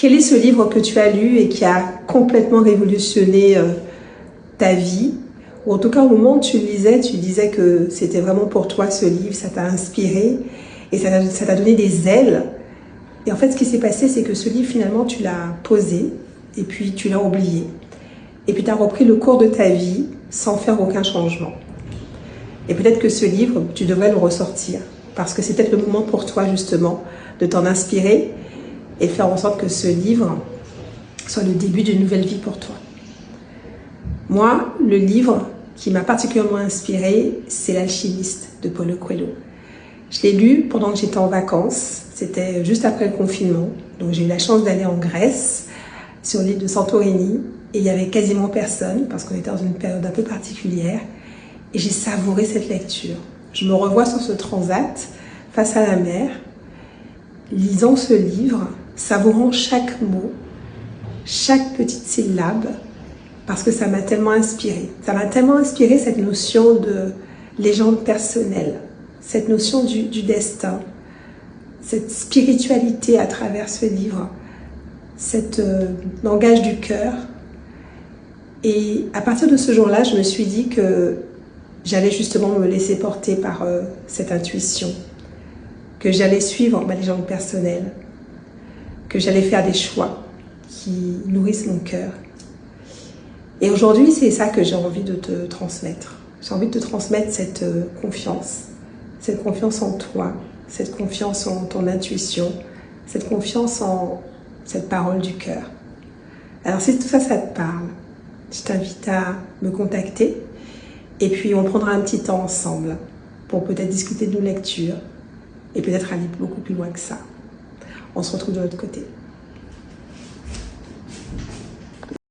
Quel est ce livre que tu as lu et qui a complètement révolutionné ta vie? Ou en tout cas, au moment où tu disais que c'était vraiment pour toi ce livre, ça t'a inspiré et ça t'a donné des ailes. Et en fait, ce qui s'est passé, c'est que ce livre, finalement, tu l'as posé et puis tu l'as oublié. Et puis tu as repris le cours de ta vie sans faire aucun changement. Et peut-être que ce livre, tu devrais le ressortir parce que c'est peut-être le moment pour toi, justement, de t'en inspirer et faire en sorte que ce livre soit le début d'une nouvelle vie pour toi. Moi, le livre qui m'a particulièrement inspirée, c'est L'Alchimiste de Paulo Coelho. Je l'ai lu pendant que j'étais en vacances, c'était juste après le confinement. Donc j'ai eu la chance d'aller en Grèce, sur l'île de Santorini, et il y avait quasiment personne, parce qu'on était dans une période un peu particulière, et j'ai savouré cette lecture. Je me revois sur ce transat, face à la mer, lisant ce livre, savourant chaque mot, chaque petite syllabe, parce que ça m'a tellement inspirée. Ça m'a tellement inspiré cette notion de légende personnelle, cette notion du destin, cette spiritualité à travers ce livre, cet langage du cœur. Et à partir de ce jour-là, je me suis dit que j'allais justement me laisser porter par cette intuition, que j'allais suivre ma légende personnelle, que j'allais faire des choix qui nourrissent mon cœur. Et aujourd'hui, c'est ça que j'ai envie de te transmettre. J'ai envie de te transmettre cette confiance en toi, cette confiance en ton intuition, cette confiance en cette parole du cœur. Alors si tout ça, ça te parle, je t'invite à me contacter et puis on prendra un petit temps ensemble pour peut-être discuter de nos lectures et peut-être aller beaucoup plus loin que ça. On se retrouve de l'autre côté.